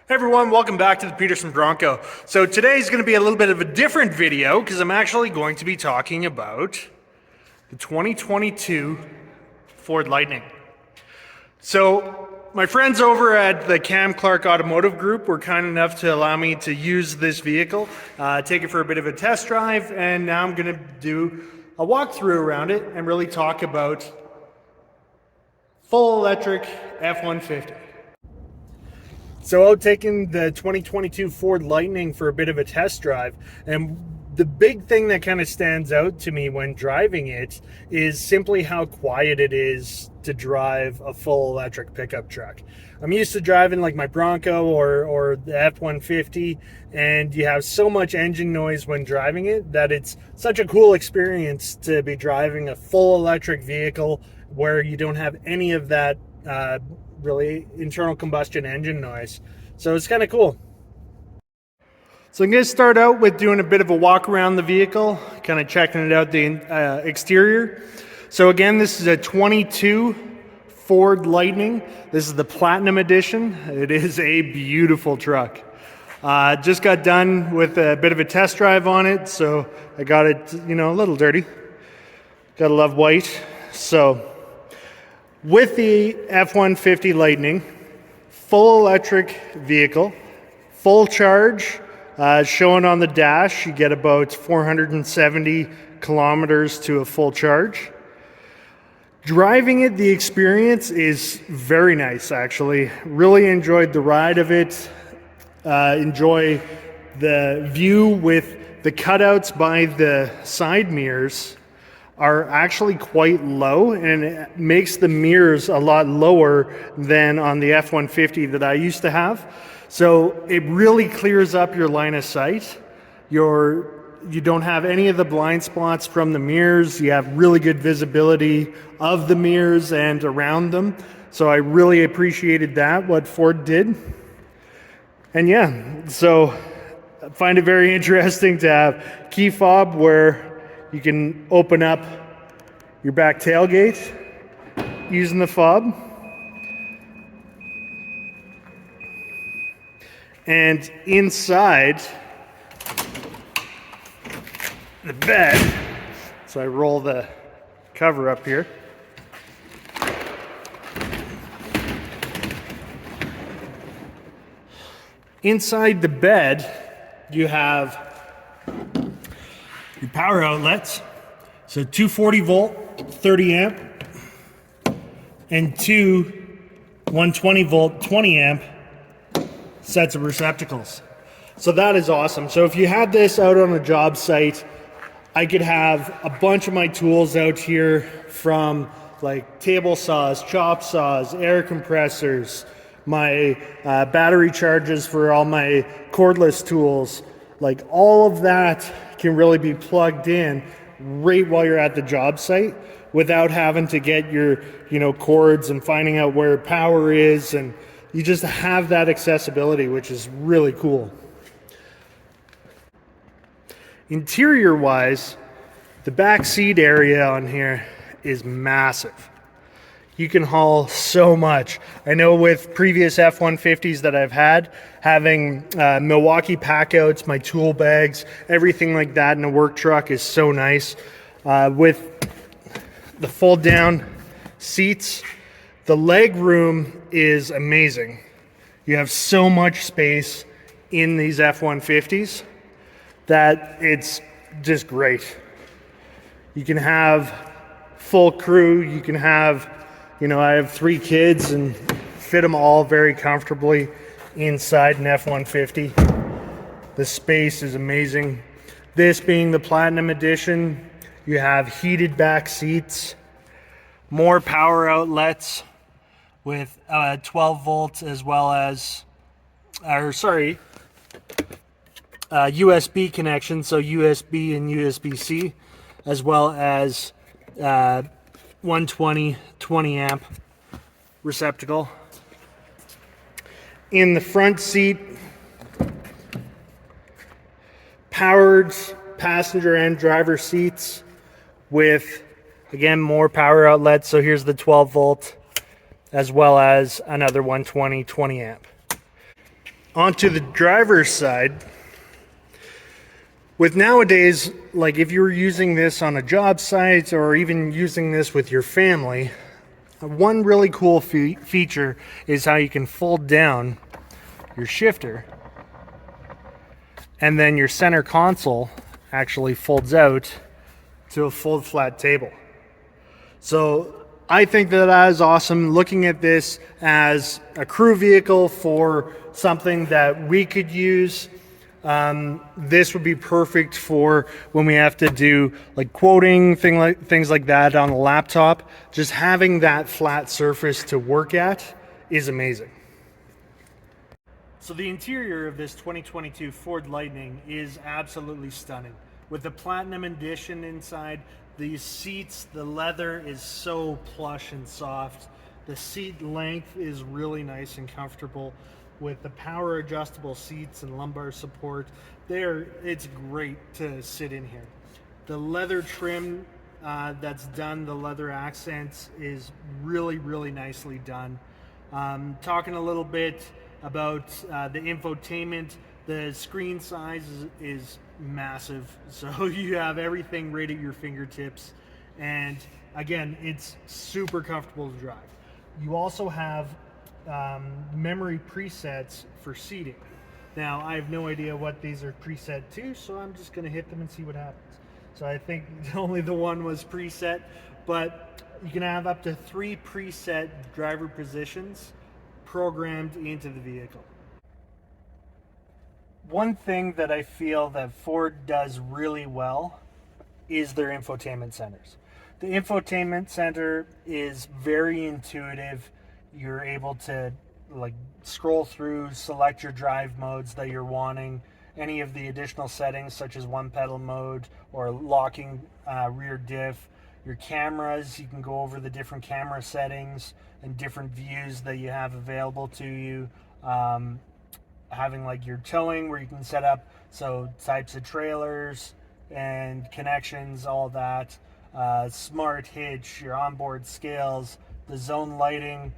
Hey everyone, welcome back to the Peterson Bronco. So today's going to be a little bit of a different video because I'm actually going to be talking about the 2022 Ford Lightning. So my friends over at the Cam Clark Automotive Group were kind enough to allow me to use this vehicle, take it for a bit of a test drive, and now I'm going to do a walkthrough around it and really talk about full electric F-150. So out taking the 2022 Ford Lightning for a bit of a test drive, and the big thing that kind of stands out to me when driving it is simply how quiet it is to drive a full electric pickup truck. I'm used to driving like my Bronco or the F-150, and you have so much engine noise when driving it that it's such a cool experience to be driving a full electric vehicle where you don't have any of that really internal combustion engine noise. So it's kind of cool. So I'm going to start out with doing a bit of a walk around the vehicle, kind of checking it out, the exterior. So again, this is a 22 Ford Lightning. This is the Platinum Edition. It is a beautiful truck. Just got done with a bit of a test drive on it, so I got it, a little dirty. Gotta love white. So with the F-150 Lightning, full electric vehicle, full charge, shown on the dash, you get about 470 kilometers to a full charge. Driving it, the experience is very nice, actually. Really enjoyed the ride of it. Enjoy the view with the cutouts by the side mirrors are actually quite low, and it makes the mirrors a lot lower than on the F-150 that I used to have. So it really clears up your line of sight. You don't have any of the blind spots from the mirrors. You have really good visibility of the mirrors and around them. So I really appreciated that, what Ford did. And yeah, so I find it very interesting to have key fob where you can open up your back tailgate using the fob. And inside the bed, so I roll the cover up here. Inside the bed, you have your power outlets, so 240 volt 30 amp and two 120 volt 20 amp sets of receptacles. So that is awesome. So if you had this out on a job site, I could have a bunch of my tools out here, from like table saws, chop saws, air compressors, my battery charges for all my cordless tools. Like all of that can really be plugged in right while you're at the job site without having to get your cords and finding out where power is, and you just have that accessibility, which is really cool. Interior wise, the back seat area on here is massive. You can haul so much. I know with previous F-150s that I've had, having Milwaukee packouts, my tool bags, everything like that in a work truck is so nice. With the fold down seats, the leg room is amazing. You have so much space in these F-150s that it's just great. You can have full crew, you can have, I have 3 kids and fit them all very comfortably inside an F-150. The space is amazing. This being the Platinum Edition, you have heated back seats, more power outlets with 12 volts as well as, USB connection, so USB and USB-C, as well as 120 20 amp receptacle. In the front seat, powered passenger and driver seats with, again, more power outlets. So here's the 12 volt as well as another 120 20 amp. Onto the driver's side, with nowadays, like if you're using this on a job site or even using this with your family, one really cool feature is how you can fold down your shifter, and then your center console actually folds out to a full flat table. So I think that is awesome. Looking at this as a crew vehicle for something that we could use, this would be perfect for when we have to do like quoting, things like that on the laptop. Just having that flat surface to work at is amazing. So the interior of this 2022 Ford Lightning is absolutely stunning. With the Platinum Edition inside, these seats, the leather is so plush and soft. The seat length is really nice and comfortable. With the power adjustable seats and lumbar support, it's great to sit in here. The leather trim that's done, the leather accents, is really, really nicely done. Talking a little bit about the infotainment, the screen size is massive, so you have everything right at your fingertips, and again, it's super comfortable to drive. You also have memory presets for seating. Now, I have no idea what these are preset to, so I'm just going to hit them and see what happens. So I think only the one was preset, but you can have up to 3 preset driver positions programmed into the vehicle. One thing that I feel that Ford does really well is their infotainment centers. The infotainment center is very intuitive. You're able to like scroll through, select your drive modes that you're wanting, any of the additional settings such as one pedal mode or locking rear diff. Your cameras, you can go over the different camera settings and different views that you have available to you. Having like your towing where you can set up so types of trailers and connections, all that. Smart hitch, your onboard scales, the zone lighting,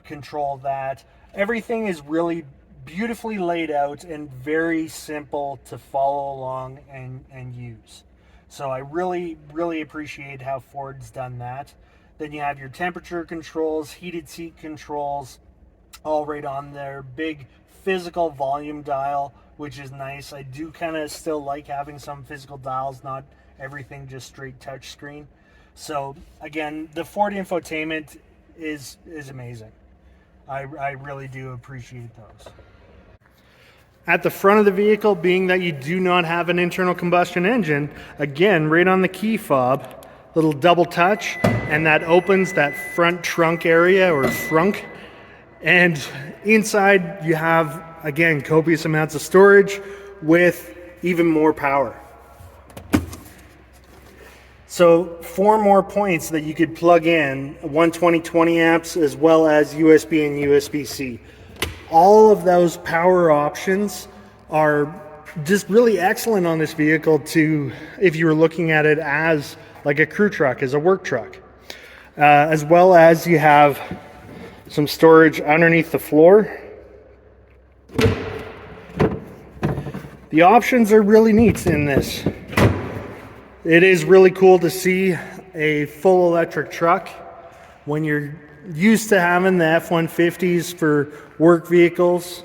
control that. Everything is really beautifully laid out and very simple to follow along and use. So I really, really appreciate how Ford's done that. Then you have your temperature controls, heated seat controls, all right on there. Big physical volume dial, which is nice. I do kind of still like having some physical dials, not everything just straight touch screen. So again, the Ford infotainment is amazing. I really do appreciate those. At the front of the vehicle, being that you do not have an internal combustion engine, again, right on the key fob, little double touch, and that opens that front trunk area or frunk. And inside you have, again, copious amounts of storage with even more power. So 4 more points that you could plug in, 120 amps as well as USB and USB-C. All of those power options are just really excellent on this vehicle to, if you were looking at it as like a crew truck, as a work truck. As well as you have some storage underneath the floor. The options are really neat in this. It is really cool to see a full electric truck when you're used to having the F-150s for work vehicles.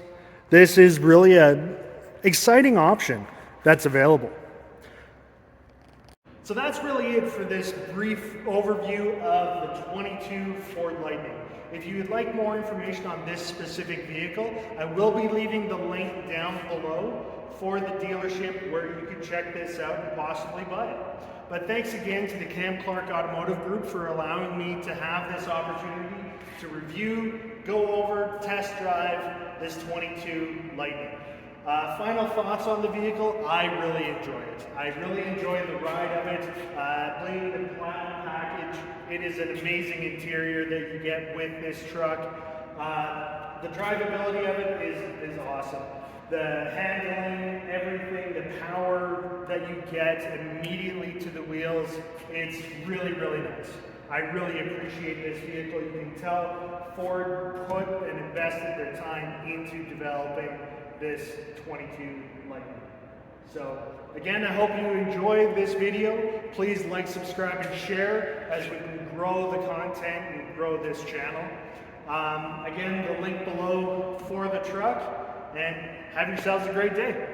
This is really an exciting option that's available. So that's really it for this brief overview of the 22 Ford Lightning. If you would like more information on this specific vehicle, I will be leaving the link down below for the dealership where you can check this out and possibly buy it. But thanks again to the Cam Clark Automotive Group for allowing me to have this opportunity to review, go over, test drive this 22 Lightning. Final thoughts on the vehicle, I really enjoy it. I really enjoy the ride of it. Being the platinum package, it is an amazing interior that you get with this truck. The drivability of it is awesome. The handling, everything, the power that you get immediately to the wheels, it's really, really nice. I really appreciate this vehicle. You can tell Ford put and invested their time into developing this 22 Lightning. So again, I hope you enjoy this video. Please like, subscribe, and share as we can grow the content and grow this channel. Again, the link below for the truck, and have yourselves a great day.